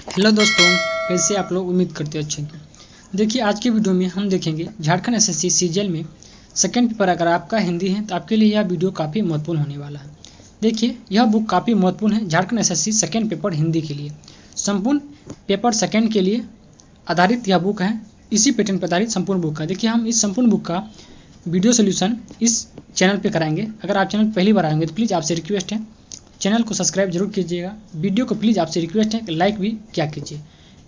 Hello दोस्तों, कैसे आप लोग? उम्मीद करते हैं अच्छे हैं। देखिए, आज के वीडियो में हम देखेंगे झारखंड एसएससी सीजीएल में सेकंड पेपर अगर आपका हिंदी है तो आपके लिए यह वीडियो काफ़ी महत्वपूर्ण होने वाला है। देखिए, यह बुक काफ़ी महत्वपूर्ण है Jharkhand SSC second paper Hindi के लिए। संपूर्ण पेपर सेकंड के लिए आधारित यह बुक है। इसी पैटर्न पर आधारित संपूर्ण बुक है। देखिए, हम इस संपूर्ण बुक का वीडियो सोल्यूशन इस चैनल पर कराएंगे। अगर आप चैनल पहली बार आएंगे तो प्लीज़ आपसे रिक्वेस्ट है चैनल को सब्सक्राइब जरूर कीजिएगा। वीडियो को प्लीज़ आपसे रिक्वेस्ट है कि लाइक भी क्या कीजिए।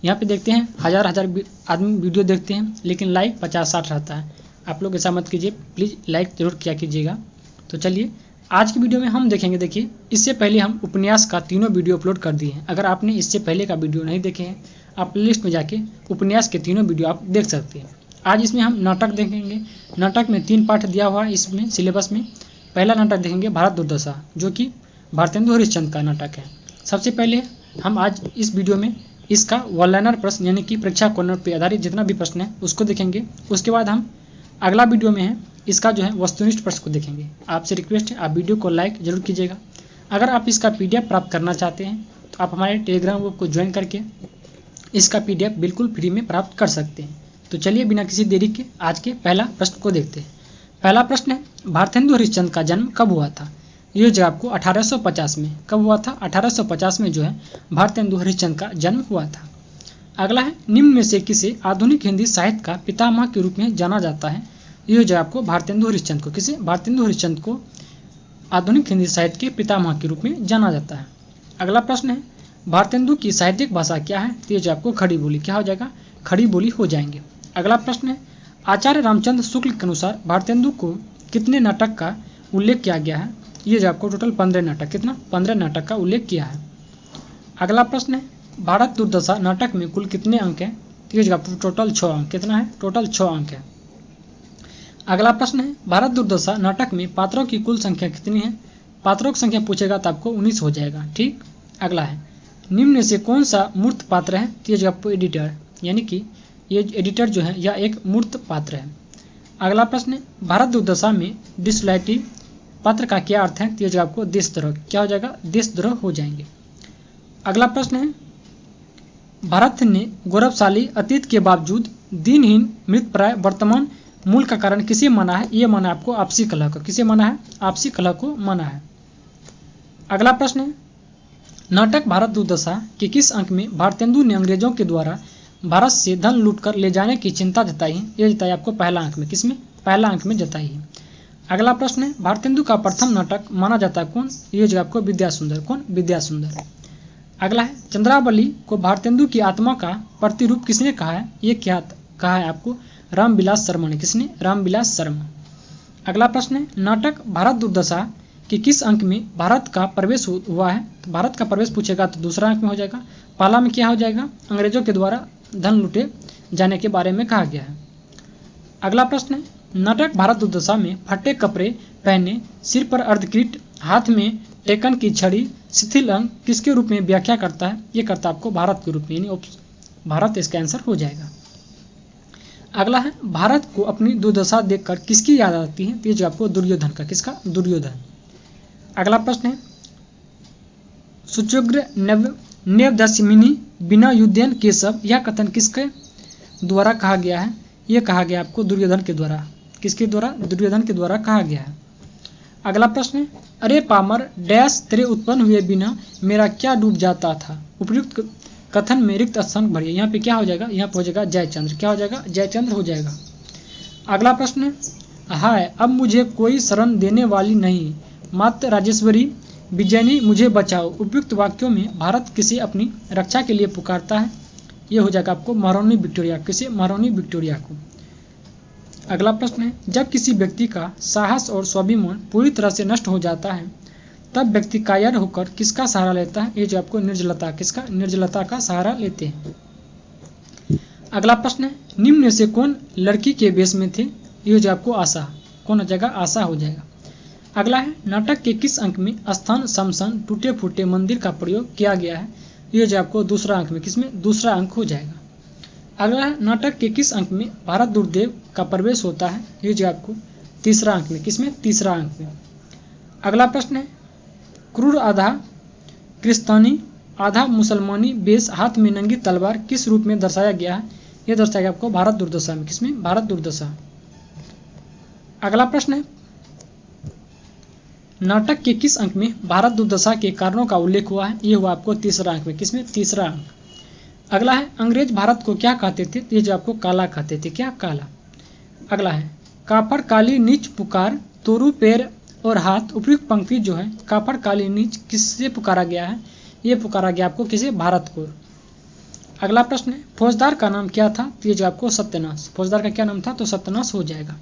यहाँ पे देखते हैं हजार आदमी वीडियो देखते हैं, लेकिन लाइक 50-60 रहता है। आप लोग ऐसा मत कीजिए, प्लीज़ लाइक जरूर क्या कीजिएगा। तो चलिए, आज की वीडियो में हम देखेंगे। देखिए, इससे पहले हम उपन्यास का तीनों वीडियो अपलोड कर दिए हैं। अगर आपने इससे पहले का वीडियो नहीं देखे हैं, आप प्लेलिस्ट में जाके उपन्यास के तीनों वीडियो आप देख सकते हैं। आज इसमें हम नाटक देखेंगे। नाटक में 3 पाठ दिया हुआ है इसमें सिलेबस में। पहला नाटक देखेंगे भारत दुर्दशा, जो कि भारतेंदु हरिश्चंद्र का नाटक है। सबसे पहले हम आज इस वीडियो में इसका वन लाइनर प्रश्न यानी कि परीक्षा कॉर्नर पर आधारित जितना भी प्रश्न है उसको देखेंगे। उसके बाद हम अगला वीडियो में है इसका जो है वस्तुनिष्ठ प्रश्न को देखेंगे। आपसे रिक्वेस्ट है, आप वीडियो को लाइक जरूर कीजिएगा। अगर आप इसका PDF प्राप्त करना चाहते हैं तो आप हमारे टेलीग्राम ग्रुप को ज्वाइन करके इसका PDF बिल्कुल फ्री में प्राप्त कर सकते हैं। तो चलिए, बिना किसी देरी के आज के पहला प्रश्न को देखते हैं। पहला प्रश्न है, भारतेंदु हरिश्चंद्र का जन्म कब हुआ था? ये जो आपको 1850 में कब हुआ था? 1850 में जो है भारतेंदु हरिश्चंद्र का जन्म हुआ था। अगला है, निम्न में से किसे आधुनिक हिंदी साहित्य का पितामह के रूप में जाना जाता है? ये जो आपको भारतेंदु हरिश्चंद्र को किसे भारतेंदु हरिश्चंद्र को आधुनिक हिंदी साहित्य के पितामह के रूप में जाना जाता है। अगला प्रश्न है, भारतेंदु की साहित्यिक भाषा क्या है? तो ये जो आपको खड़ी बोली क्या हो जाएगा? खड़ी बोली हो जाएंगे। अगला प्रश्न है, आचार्य रामचंद्र शुक्ल के अनुसार भारतेंदु को कितने नाटक का उल्लेख किया गया है? ये जो आपको टोटल 15 नाटक, कितना? 15 नाटक का उल्लेख किया है। अगला प्रश्न है, भारत दुर्दशा नाटक में कुल कितने अंक हैं? तो ये जो आपको टोटल 6 अंक, कितना है? टोटल 6 अंक है। अगला प्रश्न है, भारत दुर्दशा नाटक में पात्रों की कुल संख्या कितनी है? पात्रों की संख्या पूछेगा तो आपको 19 हो जाएगा। ठीक। अगला है, निम्न में से कौन सा मूर्त पात्र है? तो ये जो आपको एडिटर, यानी कि ये एडिटर जो है यह एक मूर्त पात्र है। अगला प्रश्न है, भारत दुर्दशा में डिसलॉयल्टी पात्र का क्या अर्थ है? तो ये जो आपको देशद्रोह, क्या हो जाएगा? देशद्रोह हो जाएंगे। अगला प्रश्न है, भारत ने गौरवशाली अतीत के बावजूद दीनहीन मृतप्राय वर्तमान मूल का कारण किसे माना है? ये माना आपको आपसी कलह को। किसे माना है? आपसी कलह को माना है। अगला प्रश्न है, नाटक भारत दुर्दशा के किस अंक में भारतेंदु ने अंग्रेजों के द्वारा भारत से धन लूटकर ले जाने की चिंता जताई है? ये जताई आपको पहला अंक में। किसमें? पहला अंक में जताई है। अगला प्रश्न है, भारतेंदु का प्रथम नाटक माना जाता है कौन? ये जो आपको विद्यासुंदर। कौन? विद्यासुंदर। अगला है, चंद्रावली को भारतेंदु की आत्मा का प्रतिरूप किसने कहा है? ये क्या कहा है आपको? रामविलास शर्मा ने। किसने? रामविलास शर्मा। अगला प्रश्न है, नाटक भारत दुर्दशा के किस अंक में भारत का प्रवेश हुआ है? तो भारत का प्रवेश पूछेगा तो दूसरा अंक में हो जाएगा। पहला में क्या हो जाएगा? अंग्रेजों के द्वारा धन लूटे जाने के बारे में कहा गया है। अगला प्रश्न है, नाटक भारत दुर्दशा में फटे कपड़े पहने, सिर पर अर्धकिरीट, हाथ में टेकन की छड़ी, शिथिल अंग किसके रूप में व्याख्या करता है? ये करता है आपको भारत के रूप में, यानी भारत इसका आंसर हो जाएगा। अगला है, भारत को अपनी दुर्दशा देखकर किसकी याद आती है? ये जो आपको दुर्योधन का। किसका? दुर्योधन। अगला प्रश्न है, सुचोग्र नवदशमिनी बिना युद्धेन केशव, यह कथन किसके द्वारा कहा गया है? यह कहा गया आपको दुर्योधन के द्वारा। किसके द्वारा? दुर्योधन के द्वारा कहा गया है। अगला प्रश्न है, अरे पामर डैश तेरे उत्पन्न हुए बिना मेरा क्या डूब जाता था, उपयुक्त कथन में रिक्त स्थान भरिए। यहाँ पे क्या हो जाएगा? यहाँ पे हो जाएगा जयचंद्र। क्या हो जाएगा? जयचंद्र हो जाएगा। अगला प्रश्न है, हाय अब मुझे कोई शरण देने वाली नहीं, मात्र राजेश्वरी विजयनी मुझे बचाओ। उपयुक्त वाक्यों में भारत किसे अपनी रक्षा के लिए पुकारता है? ये हो जाएगा आपको महारानी विक्टोरिया। किसे? महारानी विक्टोरिया को। अगला प्रश्न है, जब किसी व्यक्ति का साहस और स्वाभिमान पूरी तरह से नष्ट हो जाता है तब व्यक्ति कायर होकर किसका सहारा लेता है? ये जो आपको निर्जलता। किसका? निर्जलता का सहारा लेते हैं। अगला प्रश्न है, निम्न में से कौन लड़की के वेश में थे? ये जो आपको आशा। कौन हो जाएगा? आशा हो जाएगा। अगला है, नाटक के किस अंक में स्थान शमशान टूटे फूटे मंदिर का प्रयोग किया गया है? ये जो आपको दूसरा अंक में। किसमें? दूसरा अंक हो जाएगा। अगला है, नाटक के किस अंक में भारत दुर्देव का प्रवेश होता है? ये जो आपको तीसरा अंक में। किसमें? तीसरा अंक में। अगला प्रश्न है, क्रूर आधा क्रिस्तानी आधा मुसलमानी वेश, हाथ में नंगी तलवार किस रूप में दर्शाया गया है? यह दर्शाया गया आपको भारत दुर्दशा में। किसमें? भारत दुर्दशा। अगला प्रश्न है, नाटक के किस अंक में भारत दुर्दशा के कारणों का उल्लेख हुआ है? ये हुआ आपको तीसरा अंक में। किसमें? तीसरा अंक। अगला है, अंग्रेज भारत को क्या कहते थे? ये जो आपको काला कहते थे। क्या? काला। अगला है, काफड़ काली नीच पुकार, तोरू पैर और हाथ। उपयुक्त पंक्ति जो है, काफड़ काली नीच किससे पुकारा गया है? ये पुकारा गया आपको किसे? भारत को। अगला प्रश्न है, फौजदार का नाम क्या था? ये जो आपको सत्यनाश। फौजदार का क्या नाम था? तो सत्यनाश हो जाएगा।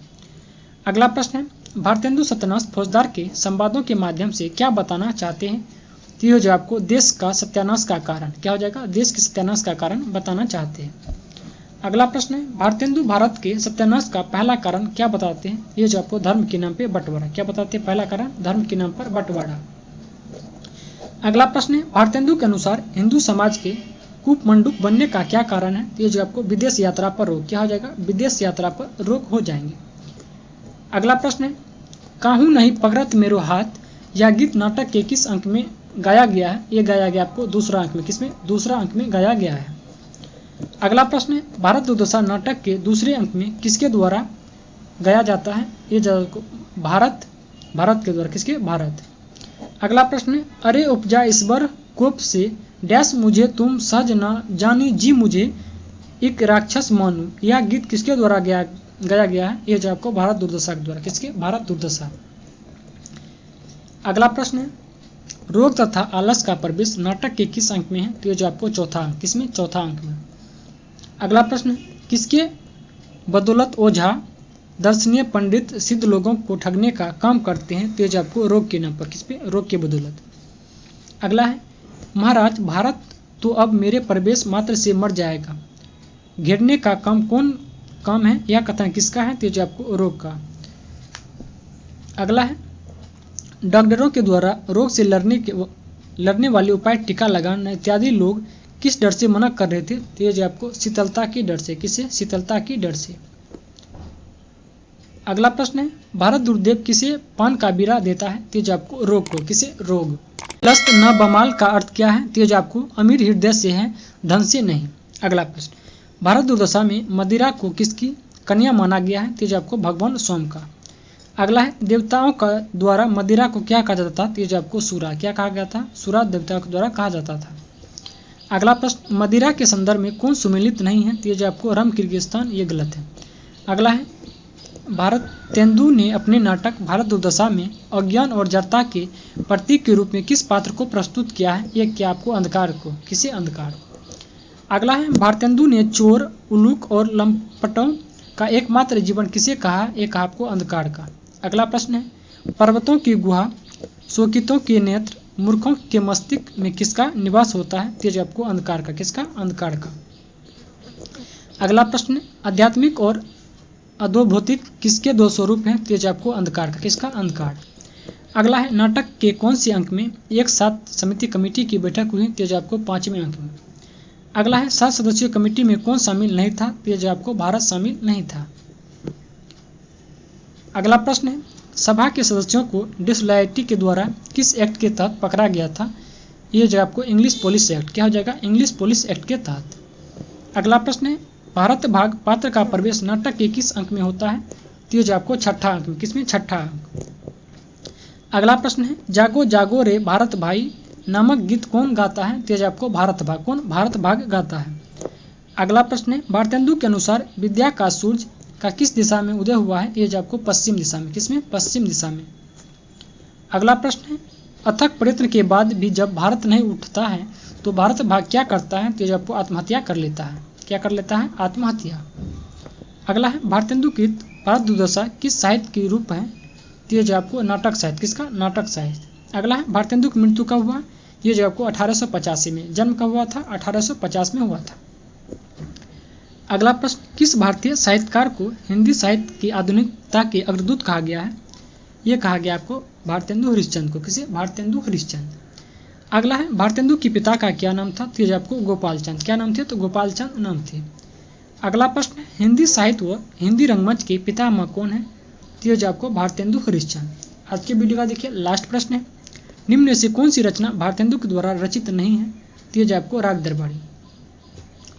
अगला प्रश्न है, भारतेंदु सत्यनाश फौजदार के संवादों के माध्यम से क्या बताना चाहते हैं? तो ये जो आपको देश का सत्यानाश का कारण क्या हो जाएगा? देश के सत्यानाश का कारण बताना चाहते हैं। अगला प्रश्न है, भारतेंदु भारत के सत्यानाश का पहला कारण क्या बताते हैं? ये जो आपको धर्म के नाम पे बंटवारा। क्या बताते हैं? पहला कारण धर्म के नाम पर बंटवारा। अगला प्रश्न है, भारतेंदु के अनुसार हिंदू समाज के कूपमंडूक बनने का क्या कारण है? तो ये जो आपको विदेश यात्रा पर रोक। क्या हो जाएगा? विदेश यात्रा पर रोक हो जाएंगे। अगला प्रश्न है, काहू नहीं पकड़त मेरो हाथ, यह गीत नाटक के किस अंक में गाया गया है? ये गाया गया आपको दूसरा अंक में। किसमें? दूसरा अंक में गाया गया है। अगला प्रश्न है, भारत दुर्दशा नाटक के दूसरे अंक में किसके द्वारा गाया जाता है? ये भारत के द्वारा। किसके? भारत। अगला प्रश्न है, अरे उपजा ईश्वर कोप से डैश मुझे तुम सहज न जानी जी मुझे एक राक्षस मानू। यह गीत किसके द्वारा गाया गया है? ये जो आपको भारत दुर्दशा के द्वारा। किसके? भारत दुर्दशा। अगला प्रश्न है, रोग तथा आलस का प्रवेश नाटक के किस अंक में है? तो ये जो आपको चौथा अंक। किसमें? चौथा अंक में। अगला प्रश्न, किसके बदौलत ओझा दर्शनीय पंडित सिद्ध लोगों को ठगने का काम करते हैं? तो ये जो आपको रोग के नाम पर। किस पे? रोग के बदौलत। अगला है, महाराज भारत तो अब मेरे प्रवेश मात्र से मर जाएगा, घेरने का काम है, यह कथन किसका है? तो ये जो आपको रोग का। अगला है, डॉक्टरों के द्वारा रोग से लड़ने वाले उपाय टीका लगाना इत्यादि लोग किस डर से मना कर रहे थे? तो ये जो आपको शीतलता की डर से। किसे? शीतलता की डर से। अगला प्रश्न है, भारत दुर्देव किसे पान का बीड़ा देता है? तो ये जो आपको रोग को। किसे? रोग। लस्त न बमाल का अर्थ क्या है? तो ये जो आपको अमीर हृदय से है, धन से नहीं। अगला प्रश्न, भारत दुर्दशा में मदिरा को किसकी कन्या माना गया है? तो ये जो आपको भगवान सोम का। अगला है, देवताओं का द्वारा मदिरा को क्या कहा जाता था? तो ये जो आपको सूरा। क्या कहा गया था? सूरा देवताओं के द्वारा कहा जाता था। अगला प्रश्न, मदिरा के संदर्भ में कौन सुमेलित नहीं है? तो ये जो आपको रम किर्गिस्तान। ये गलत है। अगला है, भारतेंदु ने अपने नाटक भारत दुर्दशा में अज्ञान और जड़ता के प्रतीक के रूप में किस पात्र को प्रस्तुत किया है? ये क्या आपको? अंधकार को। किसे? अंधकार को। अगला है, भारतेंदु ने चोर, उलूक और लंपटों का एकमात्र जीवन किसे कहा? एक आपको अंधकार का। अगला प्रश्न है, पर्वतों की गुहा, शोकितों के नेत्र, मूर्खों के मस्तिष्क में किसका निवास होता है? तेज आपको अंधकार का। किसका? अंधकार का। अगला प्रश्न, आध्यात्मिक और अधोभौतिक किसके दो स्वरूप हैं? तेज आपको अंधकार का। किसका? अंधकार। अगला है, नाटक के कौन से अंक में एक साथ समिति कमेटी की बैठक हुई? तेज आपको 5वें अंक में। अगला है, 7 सदस्यीय कमेटी में कौन शामिल नहीं था? तेज आपको भारत शामिल नहीं था। अगला प्रश्न है, सभा के सदस्यों को डिसलॉयल्टी के द्वारा किस एक्ट के तहत पकड़ा गया था? ये जो आपको इंग्लिश पुलिस एक्ट। क्या हो जाएगा? इंग्लिश पुलिस एक्ट के तहत। अगला प्रश्न है, भारत भाग पात्र का प्रवेश नाटक के किस अंक में होता है? तो ये जो आपको 6ठा अंक में। किसमें? 6ठा अंक। अगला प्रश्न है, जागो जागो रे भारत भाई नामक गीत कौन गाता है? तो ये आपको भारत भाग। कौन? भारत भाग गाता है। अगला प्रश्न है, भारतेंदु के अनुसार विद्या का सूर्य का किस दिशा में उदय हुआ है? ये जो आपको पश्चिम दिशा में। किसमें? पश्चिम दिशा में। अगला प्रश्न है, अथक प्रयत्न के बाद भी जब भारत नहीं उठता है तो भारत भाग क्या करता है? तो ये आपको आत्महत्या कर लेता है। क्या कर लेता है? आत्महत्या। अगला है, भारतेंदु कृत भारत दुर्दशा किस साहित्य की रूप है? तो ये जो आपको नाटक साहित्य। किसका? नाटक साहित्य। अगला है, भारतेंदु की मृत्यु कब हुआ? ये जो आपको 1885 में। जन्म कब हुआ था? 1850 में हुआ था। अगला प्रश्न, किस भारतीय साहित्यकार को हिंदी साहित्य की आधुनिकता के अग्रदूत कहा गया है? ये कहा गया आपको भारतेंदु हरिश्चंद्र को। किसे? भारतेंदु हरिश्चंद्र। अगला है, भारतेंदु के पिता का क्या नाम था? तो ये आपको गोपाल चंद। क्या नाम थे? तो गोपाल चंद नाम थे। अगला प्रश्न, हिंदी साहित्य व हिंदी रंगमंच के पितामह कौन है? तो ये आपको भारतेंदु हरिश्चंद्र। आज के वीडियो का देखिए लास्ट प्रश्न है, निम्न में से कौन सी रचना भारतेंदु के द्वारा रचित नहीं है? तेज आपको राग दरबारी।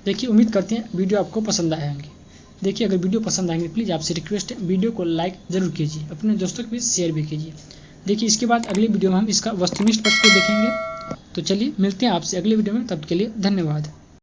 देखिए उम्मीद करते हैं वीडियो आपको पसंद आए होंगे। देखिए अगर वीडियो पसंद आएंगे प्लीज़ आपसे रिक्वेस्ट है वीडियो को लाइक जरूर कीजिए, अपने दोस्तों के बीच शेयर भी कीजिए। देखिए इसके बाद अगले वीडियो में हम इसका वस्तुनिष्ठ पक्ष को देखेंगे। तो चलिए मिलते हैं आपसे अगले वीडियो में, तब के लिए धन्यवाद।